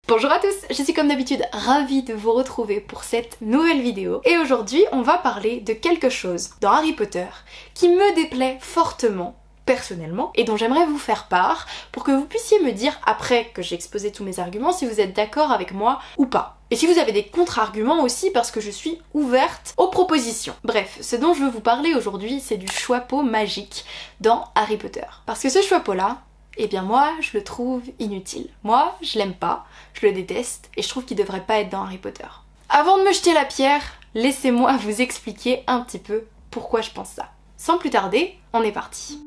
Bonjour à tous, je suis comme d'habitude ravie de vous retrouver pour cette nouvelle vidéo et aujourd'hui on va parler de quelque chose dans Harry Potter qui me déplaît fortement personnellement et dont j'aimerais vous faire part pour que vous puissiez me dire après que j'ai exposé tous mes arguments si vous êtes d'accord avec moi ou pas. Et si vous avez des contre-arguments aussi parce que je suis ouverte aux propositions. Bref, ce dont je veux vous parler aujourd'hui c'est du Choixpeau magique dans Harry Potter. Parce que ce Choixpeau là, eh bien moi je le trouve inutile. Moi je l'aime pas, je le déteste et je trouve qu'il devrait pas être dans Harry Potter. Avant de me jeter la pierre, laissez-moi vous expliquer un petit peu pourquoi je pense ça. Sans plus tarder, on est parti.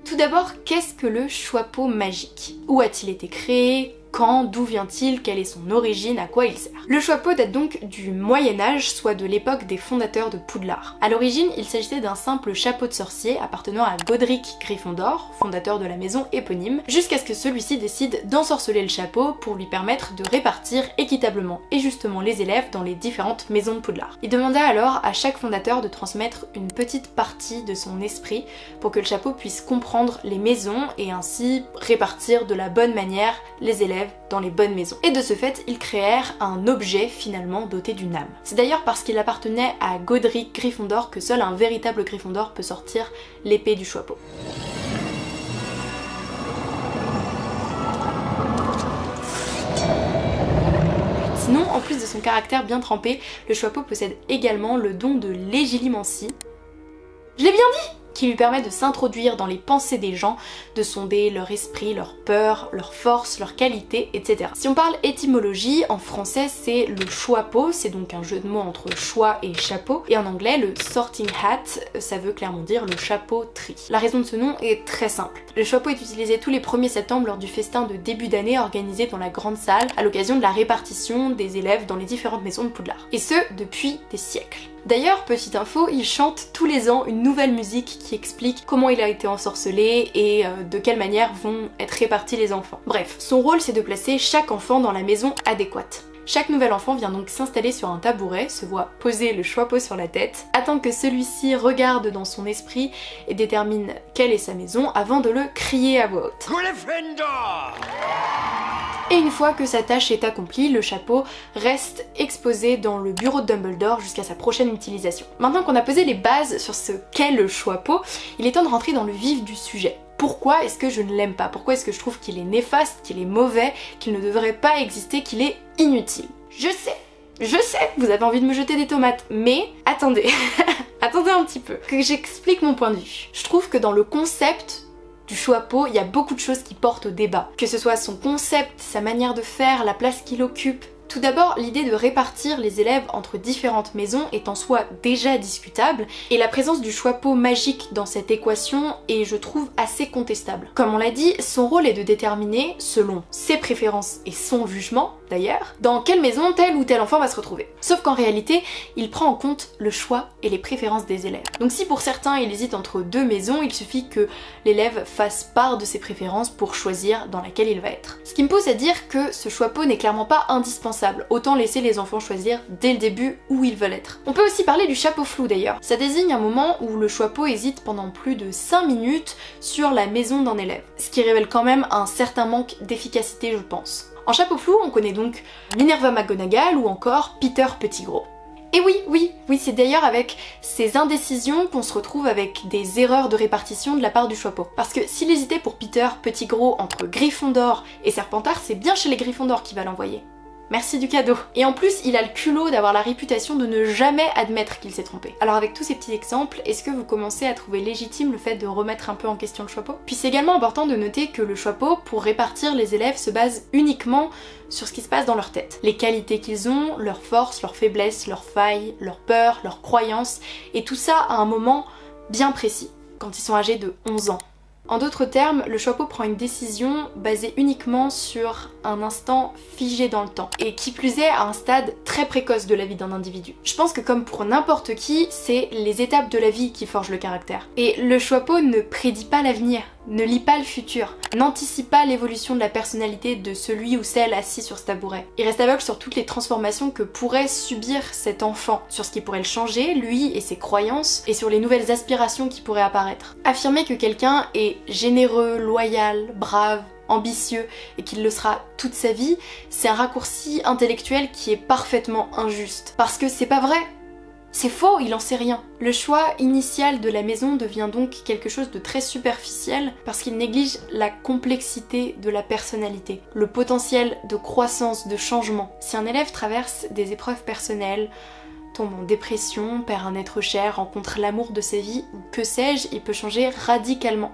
Tout d'abord, qu'est-ce que le Choixpeau magique? Où a-t-il été créé? Quand? D'où vient-il? Quelle est son origine? À quoi il sert? Le Choixpeau date donc du Moyen-Âge, soit de l'époque des fondateurs de Poudlard. À l'origine, il s'agissait d'un simple chapeau de sorcier appartenant à Godric Gryffondor, fondateur de la maison éponyme, jusqu'à ce que celui-ci décide d'ensorceler le chapeau pour lui permettre de répartir équitablement et justement les élèves dans les différentes maisons de Poudlard. Il demanda alors à chaque fondateur de transmettre une petite partie de son esprit pour que le chapeau puisse comprendre les maisons et ainsi répartir de la bonne manière les élèves dans les bonnes maisons. Et de ce fait, ils créèrent un objet finalement doté d'une âme. C'est d'ailleurs parce qu'il appartenait à Godric Gryffondor que seul un véritable Gryffondor peut sortir l'épée du Choixpeau. Sinon, en plus de son caractère bien trempé, le Choixpeau possède également le don de légilimancie. Je l'ai bien dit! Qui lui permet de s'introduire dans les pensées des gens, de sonder leur esprit, leur peur, leur force, leur qualité, etc. Si on parle étymologie, en français c'est le Choixpeau, c'est donc un jeu de mots entre choix et chapeau, et en anglais le sorting hat, ça veut clairement dire le chapeau tri. La raison de ce nom est très simple. Le Choixpeau est utilisé tous les 1er septembre lors du festin de début d'année organisé dans la grande salle à l'occasion de la répartition des élèves dans les différentes maisons de Poudlard. Et ce, depuis des siècles. D'ailleurs, petite info, il chante tous les ans une nouvelle musique qui explique comment il a été ensorcelé et de quelle manière vont être répartis les enfants. Bref, son rôle c'est de placer chaque enfant dans la maison adéquate. Chaque nouvel enfant vient donc s'installer sur un tabouret, se voit poser le Choixpeau sur la tête, attend que celui-ci regarde dans son esprit et détermine quelle est sa maison avant de le crier à voix haute. Et une fois que sa tâche est accomplie, le chapeau reste exposé dans le bureau de Dumbledore jusqu'à sa prochaine utilisation. Maintenant qu'on a posé les bases sur ce qu'est le Choixpeau, il est temps de rentrer dans le vif du sujet. Pourquoi est-ce que je ne l'aime pas? Pourquoi est-ce que je trouve qu'il est néfaste, qu'il est mauvais, qu'il ne devrait pas exister, qu'il est inutile? Je sais, vous avez envie de me jeter des tomates, mais attendez, attendez un petit peu, que j'explique mon point de vue. Je trouve que dans le concept du Choixpeau, il y a beaucoup de choses qui portent au débat. Que ce soit son concept, sa manière de faire, la place qu'il occupe. Tout d'abord, l'idée de répartir les élèves entre différentes maisons est en soi déjà discutable, et la présence du Choixpeau magique dans cette équation est, je trouve, assez contestable. Comme on l'a dit, son rôle est de déterminer, selon ses préférences et son jugement d'ailleurs, dans quelle maison tel ou tel enfant va se retrouver. Sauf qu'en réalité, il prend en compte le choix et les préférences des élèves. Donc si pour certains il hésite entre deux maisons, il suffit que l'élève fasse part de ses préférences pour choisir dans laquelle il va être. Ce qui me pousse à dire que ce Choixpeau n'est clairement pas indispensable, autant laisser les enfants choisir dès le début où ils veulent être. On peut aussi parler du chapeau flou d'ailleurs. Ça désigne un moment où le Choixpeau hésite pendant plus de 5 minutes sur la maison d'un élève, ce qui révèle quand même un certain manque d'efficacité je pense. En chapeau flou, on connaît donc Minerva McGonagall ou encore Peter Pettigrew. Et oui, c'est d'ailleurs avec ces indécisions qu'on se retrouve avec des erreurs de répartition de la part du Choixpeau. Parce que s'il hésitait pour Peter Pettigrew entre Gryffondor et Serpentard, c'est bien chez les Gryffondor qu'il va l'envoyer. Merci du cadeau. Et en plus, il a le culot d'avoir la réputation de ne jamais admettre qu'il s'est trompé. Alors avec tous ces petits exemples, est-ce que vous commencez à trouver légitime le fait de remettre un peu en question le Choixpeau? Puis c'est également important de noter que le Choixpeau, pour répartir les élèves, se base uniquement sur ce qui se passe dans leur tête. Les qualités qu'ils ont, leurs forces, leurs faiblesses, leurs failles, leurs peurs, leurs croyances, et tout ça à un moment bien précis, quand ils sont âgés de 11 ans. En d'autres termes, le Choixpeau prend une décision basée uniquement sur un instant figé dans le temps, et qui plus est à un stade très précoce de la vie d'un individu. Je pense que comme pour n'importe qui, c'est les étapes de la vie qui forgent le caractère. Et le Choixpeau ne prédit pas l'avenir. Ne lis pas le futur. N'anticipe pas l'évolution de la personnalité de celui ou celle assis sur ce tabouret. Il reste aveugle sur toutes les transformations que pourrait subir cet enfant, sur ce qui pourrait le changer, lui et ses croyances, et sur les nouvelles aspirations qui pourraient apparaître. Affirmer que quelqu'un est généreux, loyal, brave, ambitieux et qu'il le sera toute sa vie, c'est un raccourci intellectuel qui est parfaitement injuste. Parce que c'est pas vrai. C'est faux, il en sait rien. Le choix initial de la maison devient donc quelque chose de très superficiel parce qu'il néglige la complexité de la personnalité, le potentiel de croissance, de changement. Si un élève traverse des épreuves personnelles, tombe en dépression, perd un être cher, rencontre l'amour de sa vie, ou que sais-je, il peut changer radicalement,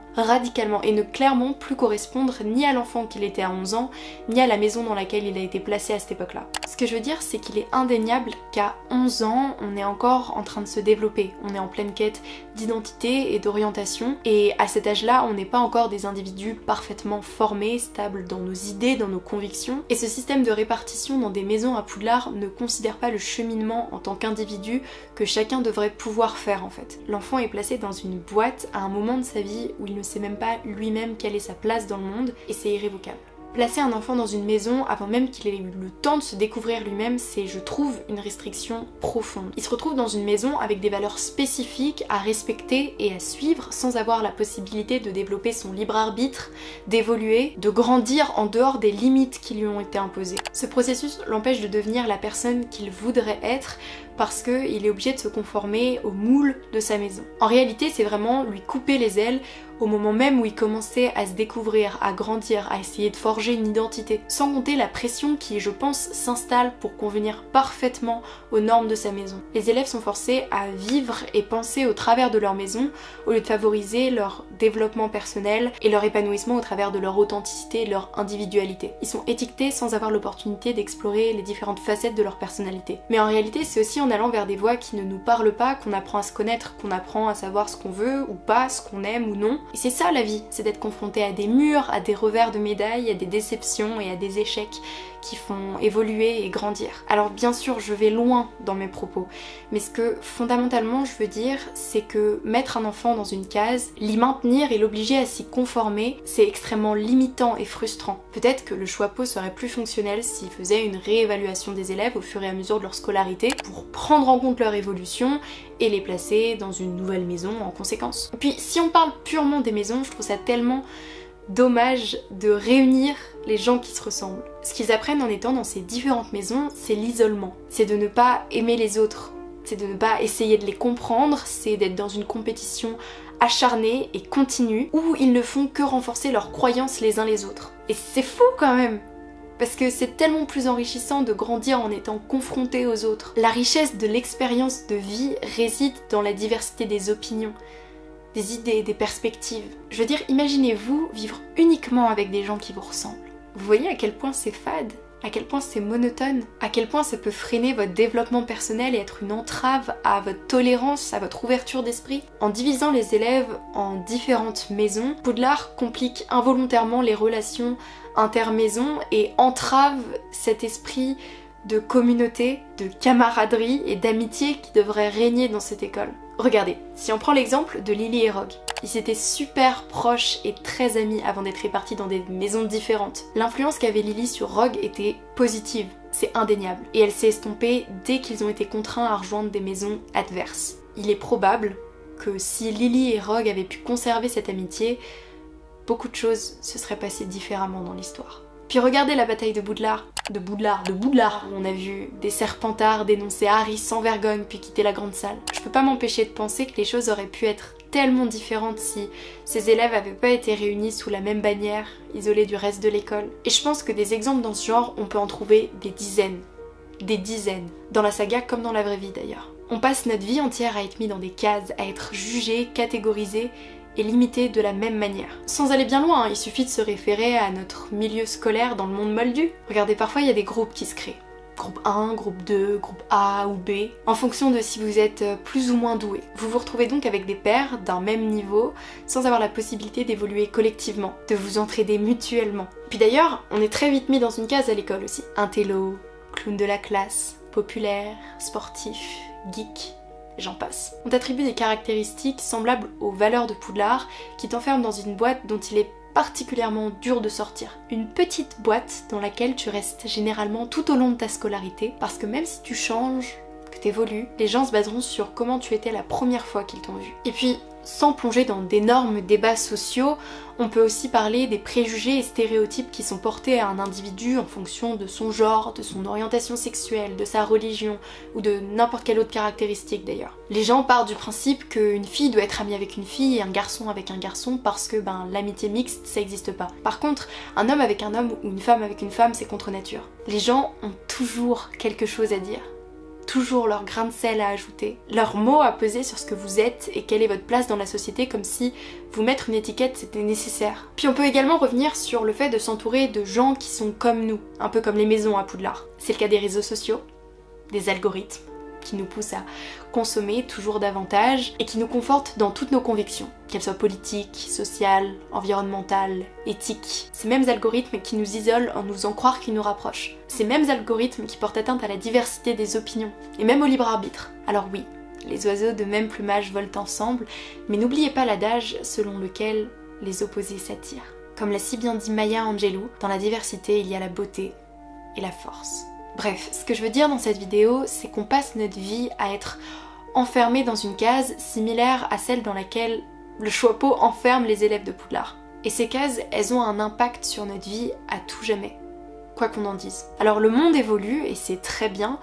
et ne clairement plus correspondre ni à l'enfant qu'il était à 11 ans, ni à la maison dans laquelle il a été placé à cette époque-là. Ce que je veux dire, c'est qu'il est indéniable qu'à 11 ans, on est encore en train de se développer, on est en pleine quête d'identité et d'orientation, et à cet âge-là, on n'est pas encore des individus parfaitement formés, stables dans nos idées, dans nos convictions, et ce système de répartition dans des maisons à Poudlard ne considère pas le cheminement en tant qu'individu que chacun devrait pouvoir faire en fait. L'enfant est placé dans une boîte à un moment de sa vie où il ne sait même pas lui-même quelle est sa place dans le monde, et c'est irrévocable. Placer un enfant dans une maison avant même qu'il ait eu le temps de se découvrir lui-même, c'est, je trouve, une restriction profonde. Il se retrouve dans une maison avec des valeurs spécifiques à respecter et à suivre sans avoir la possibilité de développer son libre arbitre, d'évoluer, de grandir en dehors des limites qui lui ont été imposées. Ce processus l'empêche de devenir la personne qu'il voudrait être parce qu'il est obligé de se conformer au moule de sa maison. En réalité, c'est vraiment lui couper les ailes au moment même où il commençait à se découvrir, à grandir, à essayer de forger une identité. Sans compter la pression qui, je pense, s'installe pour convenir parfaitement aux normes de sa maison. Les élèves sont forcés à vivre et penser au travers de leur maison au lieu de favoriser leur développement personnel et leur épanouissement au travers de leur authenticité et de leur individualité. Ils sont étiquetés sans avoir l'opportunité d'explorer les différentes facettes de leur personnalité. Mais en réalité, c'est aussi en allant vers des voies qui ne nous parlent pas qu'on apprend à se connaître, qu'on apprend à savoir ce qu'on veut ou pas, ce qu'on aime ou non. Et c'est ça la vie, c'est d'être confronté à des murs, à des revers de médailles, à des déceptions et à des échecs qui font évoluer et grandir. Alors bien sûr, je vais loin dans mes propos, mais ce que fondamentalement je veux dire, c'est que mettre un enfant dans une case, l'y maintenir et l'obliger à s'y conformer, c'est extrêmement limitant et frustrant. Peut-être que le Choixpeau serait plus fonctionnel s'il faisait une réévaluation des élèves au fur et à mesure de leur scolarité pour prendre en compte leur évolution et les placer dans une nouvelle maison en conséquence. Et puis si on parle purement des maisons, je trouve ça tellement dommage de réunir les gens qui se ressemblent. Ce qu'ils apprennent en étant dans ces différentes maisons, c'est l'isolement. C'est de ne pas aimer les autres, c'est de ne pas essayer de les comprendre, c'est d'être dans une compétition acharnée et continue où ils ne font que renforcer leurs croyances les uns les autres. Et c'est fou quand même! Parce que c'est tellement plus enrichissant de grandir en étant confronté aux autres. La richesse de l'expérience de vie réside dans la diversité des opinions, des idées, des perspectives. Je veux dire, imaginez-vous vivre uniquement avec des gens qui vous ressemblent. Vous voyez à quel point c'est fade, à quel point c'est monotone, à quel point ça peut freiner votre développement personnel et être une entrave à votre tolérance, à votre ouverture d'esprit. En divisant les élèves en différentes maisons, Poudlard complique involontairement les relations intermaisons et entrave cet esprit de communauté, de camaraderie et d'amitié qui devrait régner dans cette école. Regardez, si on prend l'exemple de Lily et Rogue, ils étaient super proches et très amis avant d'être répartis dans des maisons différentes. L'influence qu'avait Lily sur Rogue était positive, c'est indéniable, et elle s'est estompée dès qu'ils ont été contraints à rejoindre des maisons adverses. Il est probable que si Lily et Rogue avaient pu conserver cette amitié, beaucoup de choses se seraient passées différemment dans l'histoire. Puis regardez la bataille de Poudlard, où on a vu des Serpentards dénoncer Harry sans vergogne puis quitter la grande salle. Je peux pas m'empêcher de penser que les choses auraient pu être tellement différentes si ces élèves avaient pas été réunis sous la même bannière, isolés du reste de l'école. Et je pense que des exemples dans ce genre, on peut en trouver des dizaines. Dans la saga comme dans la vraie vie d'ailleurs. On passe notre vie entière à être mis dans des cases, à être jugé, catégorisé et limité de la même manière. Sans aller bien loin, il suffit de se référer à notre milieu scolaire dans le monde moldu. Regardez, parfois il y a des groupes qui se créent. Groupe 1, groupe 2, groupe A ou B, en fonction de si vous êtes plus ou moins doué. Vous vous retrouvez donc avec des pairs d'un même niveau, sans avoir la possibilité d'évoluer collectivement, de vous entraider mutuellement. Puis d'ailleurs, on est très vite mis dans une case à l'école aussi. Intello, clown de la classe, populaire, sportif, geek. et j'en passe. On t'attribue des caractéristiques semblables aux valeurs de Poudlard qui t'enferment dans une boîte dont il est particulièrement dur de sortir. Une petite boîte dans laquelle tu restes généralement tout au long de ta scolarité, parce que même si tu changes, que t'évolues, les gens se baseront sur comment tu étais la première fois qu'ils t'ont vu. Et puis, sans plonger dans d'énormes débats sociaux, on peut aussi parler des préjugés et stéréotypes qui sont portés à un individu en fonction de son genre, de son orientation sexuelle, de sa religion ou de n'importe quelle autre caractéristique d'ailleurs. Les gens partent du principe qu'une fille doit être amie avec une fille et un garçon avec un garçon parce que l'amitié mixte ça n'existe pas. Par contre, un homme avec un homme ou une femme avec une femme c'est contre nature. Les gens ont toujours quelque chose à dire. Toujours leur grain de sel à ajouter, leur mot à peser sur ce que vous êtes et quelle est votre place dans la société, comme si vous mettre une étiquette c'était nécessaire. Puis on peut également revenir sur le fait de s'entourer de gens qui sont comme nous, un peu comme les maisons à Poudlard. C'est le cas des réseaux sociaux, des algorithmes qui nous poussent à consommer toujours davantage et qui nous confortent dans toutes nos convictions, qu'elles soient politiques, sociales, environnementales, éthiques. Ces mêmes algorithmes qui nous isolent en nous faisant croire qu'ils nous rapprochent. Ces mêmes algorithmes qui portent atteinte à la diversité des opinions et même au libre arbitre. Alors oui, les oiseaux de même plumage volent ensemble, mais n'oubliez pas l'adage selon lequel les opposés s'attirent. Comme l'a si bien dit Maya Angelou, dans la diversité il y a la beauté et la force. Bref, ce que je veux dire dans cette vidéo, c'est qu'on passe notre vie à être enfermé dans une case similaire à celle dans laquelle le Choixpeau enferme les élèves de Poudlard. Et ces cases, elles ont un impact sur notre vie à tout jamais, quoi qu'on en dise. Alors le monde évolue et c'est très bien,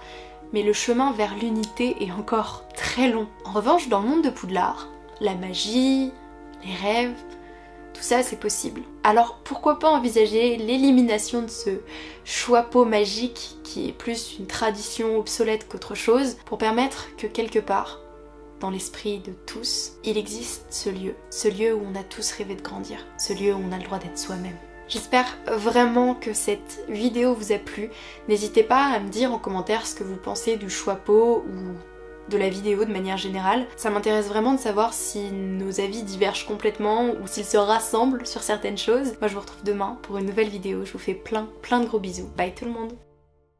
mais le chemin vers l'unité est encore très long. En revanche, dans le monde de Poudlard, la magie, les rêves, tout ça c'est possible. Alors pourquoi pas envisager l'élimination de ce Choixpeau magique qui est plus une tradition obsolète qu'autre chose pour permettre que quelque part, dans l'esprit de tous, il existe ce lieu où on a tous rêvé de grandir, ce lieu où on a le droit d'être soi-même. J'espère vraiment que cette vidéo vous a plu. N'hésitez pas à me dire en commentaire ce que vous pensez du Choixpeau ou de la vidéo de manière générale. Ça m'intéresse vraiment de savoir si nos avis divergent complètement ou s'ils se rassemblent sur certaines choses. Moi je vous retrouve demain pour une nouvelle vidéo. Je vous fais plein de gros bisous. Bye tout le monde.